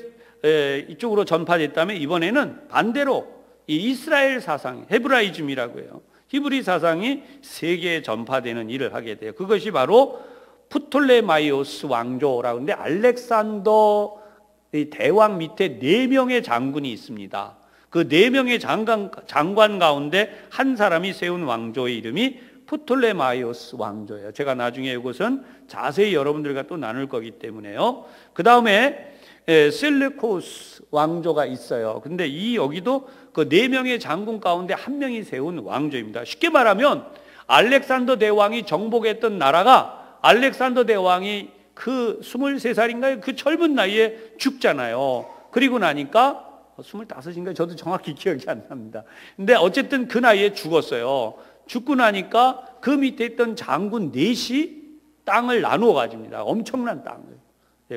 이쪽으로 전파됐다면 이번에는 반대로 이 이스라엘 사상, 헤브라이즘이라고 해요. 히브리 사상이 세계에 전파되는 일을 하게 돼요. 그것이 바로 프톨레마이오스 왕조라고 하는데 알렉산더 대왕 밑에 4명의 장군이 있습니다. 그 4명의 장관 가운데 한 사람이 세운 왕조의 이름이 프톨레마이오스 왕조예요. 제가 나중에 이것은 자세히 여러분들과 또 나눌 거기 때문에요. 그 다음에 셀레코스 왕조가 있어요. 근데 여기도 그 4명의 장군 가운데 한 명이 세운 왕조입니다. 쉽게 말하면 알렉산더 대왕이 정복했던 나라가 알렉산더 대왕이 그 23살인가요? 그 젊은 나이에 죽잖아요. 그리고 나니까 25인가요? 저도 정확히 기억이 안 납니다. 근데 어쨌든 그 나이에 죽었어요. 죽고 나니까 그 밑에 있던 장군 넷이 땅을 나누어 가집니다. 엄청난 땅을.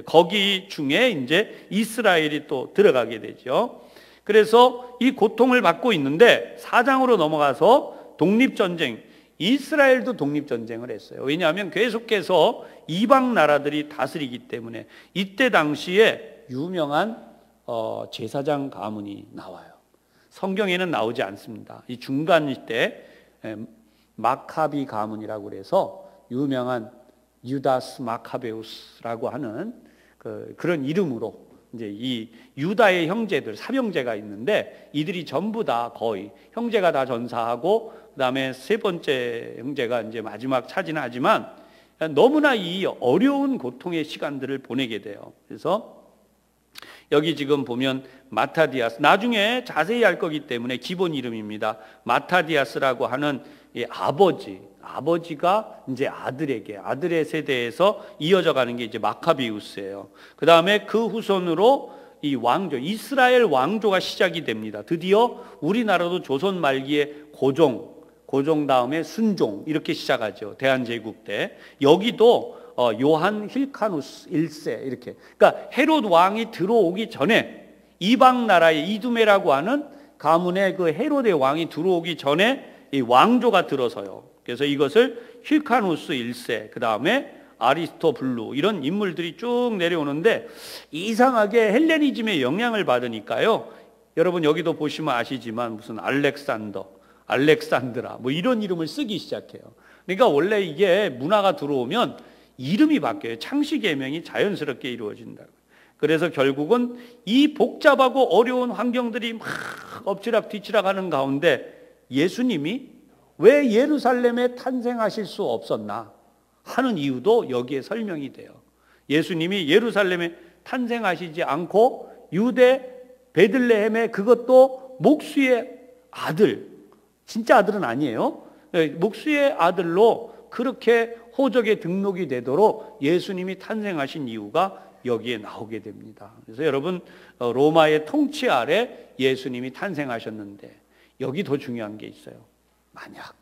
거기 중에 이제 이스라엘이 또 들어가게 되죠. 그래서 이 고통을 받고 있는데 4장으로 넘어가서 독립전쟁, 이스라엘도 독립전쟁을 했어요. 왜냐하면 계속해서 이방 나라들이 다스리기 때문에 이때 당시에 유명한 제사장 가문이 나와요. 성경에는 나오지 않습니다. 이 중간 때 마카비 가문이라고 그래서 유명한 유다스 마카베우스라고 하는 그런 이름으로 이제 이 유다의 형제들, 삼형제가 있는데 이들이 전부 다 거의 형제가 다 전사하고 그다음에 세 번째 형제가 이제 마지막 차지하지만 너무나 이 어려운 고통의 시간들을 보내게 돼요. 그래서 여기 지금 보면 마타디아스, 나중에 자세히 알 거기 때문에 기본 이름입니다. 마타디아스라고 하는 이 아버지가 이제 아들의 세대에서 이어져 가는 게 이제 마카비우스예요. 그 다음에 그 후손으로 이 왕조, 이스라엘 왕조가 시작이 됩니다. 드디어 우리나라도 조선 말기에 고종 다음에 순종 이렇게 시작하죠. 대한제국 때. 여기도 요한 힐카누스 1세 이렇게. 그러니까 헤롯 왕이 들어오기 전에 이방 나라의 이두메라고 하는 가문의 그 헤롯의 왕이 들어오기 전에 이 왕조가 들어서요. 그래서 이것을 힐카누스 1세, 그 다음에 아리스토블루 이런 인물들이 쭉 내려오는데 이상하게 헬레니즘의 영향을 받으니까요. 여러분 여기도 보시면 아시지만 무슨 알렉산드라 뭐 이런 이름을 쓰기 시작해요. 그러니까 원래 이게 문화가 들어오면 이름이 바뀌어요. 창씨 계명이 자연스럽게 이루어진다고. 그래서 결국은 이 복잡하고 어려운 환경들이 막 엎치락 뒤치락 하는 가운데 예수님이 왜 예루살렘에 탄생하실 수 없었나 하는 이유도 여기에 설명이 돼요. 예수님이 예루살렘에 탄생하시지 않고 유대 베들레헴에, 그것도 목수의 아들, 진짜 아들은 아니에요. 목수의 아들로 그렇게 호적에 등록이 되도록 예수님이 탄생하신 이유가 여기에 나오게 됩니다. 그래서 여러분 로마의 통치 아래 예수님이 탄생하셨는데 여기 더 중요한 게 있어요. 만약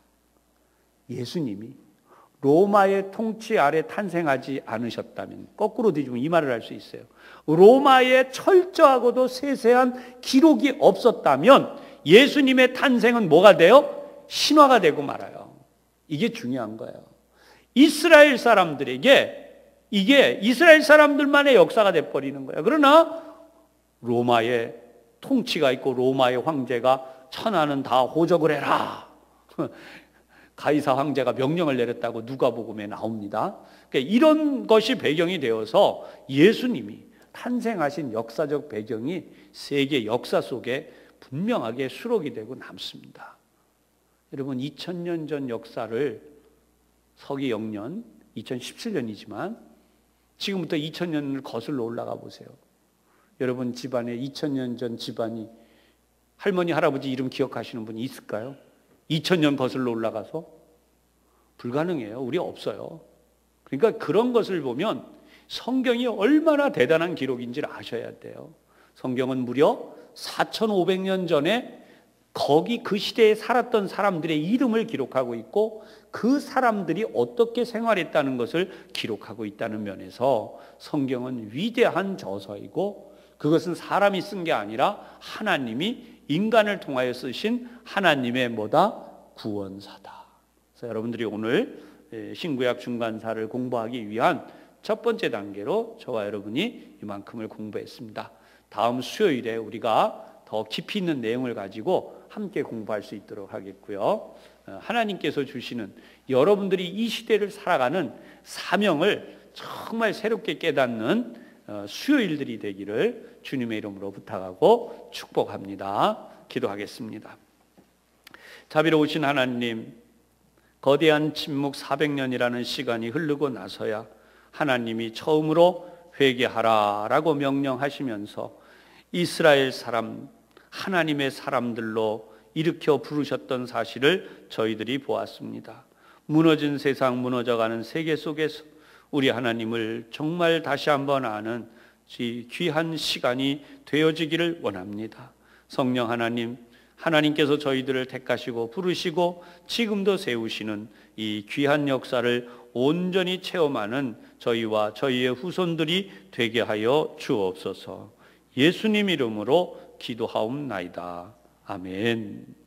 예수님이 로마의 통치 아래 탄생하지 않으셨다면, 거꾸로 뒤집으면 이 말을 할 수 있어요. 로마의 철저하고도 세세한 기록이 없었다면 예수님의 탄생은 뭐가 돼요? 신화가 되고 말아요. 이게 중요한 거예요. 이스라엘 사람들에게 이게 이스라엘 사람들만의 역사가 돼버리는 거예요. 그러나 로마의 통치가 있고 로마의 황제가 천하는 다 호적을 해라. 가이사 황제가 명령을 내렸다고 누가복음에 나옵니다. 그러니까 이런 것이 배경이 되어서 예수님이 탄생하신 역사적 배경이 세계 역사 속에 분명하게 수록이 되고 남습니다. 여러분 2000년 전 역사를 서기 영년 2017년이지만 지금부터 2000년을 거슬러 올라가 보세요. 여러분 집안에 2000년 전 집안이 할머니 할아버지 이름 기억하시는 분이 있을까요? 2000년 거슬러 올라가서 불가능해요. 우리 없어요. 그러니까 그런 것을 보면 성경이 얼마나 대단한 기록인지를 아셔야 돼요. 성경은 무려 4,500년 전에 거기 그 시대에 살았던 사람들의 이름을 기록하고 있고 그 사람들이 어떻게 생활했다는 것을 기록하고 있다는 면에서 성경은 위대한 저서이고 그것은 사람이 쓴 게 아니라 하나님이 인간을 통하여 쓰신 하나님의 뭐다? 구원사다. 그래서 여러분들이 오늘 신구약 중간사를 공부하기 위한 첫 번째 단계로 저와 여러분이 이만큼을 공부했습니다. 다음 수요일에 우리가 더 깊이 있는 내용을 가지고 함께 공부할 수 있도록 하겠고요. 하나님께서 주시는 여러분들이 이 시대를 살아가는 사명을 정말 새롭게 깨닫는 수요일들이 되기를 주님의 이름으로 부탁하고 축복합니다. 기도하겠습니다. 자비로우신 하나님, 거대한 침묵 400년이라는 시간이 흐르고 나서야 하나님이 처음으로 회개하라라고 명령하시면서 이스라엘 사람, 하나님의 사람들로 일으켜 부르셨던 사실을 저희들이 보았습니다. 무너진 세상, 무너져가는 세계 속에서 우리 하나님을 정말 다시 한번 아는 귀한 시간이 되어지기를 원합니다. 성령 하나님, 하나님께서 저희들을 택하시고 부르시고 지금도 세우시는 이 귀한 역사를 온전히 체험하는 저희와 저희의 후손들이 되게 하여 주옵소서. 예수님 이름으로 기도하옵나이다. 아멘.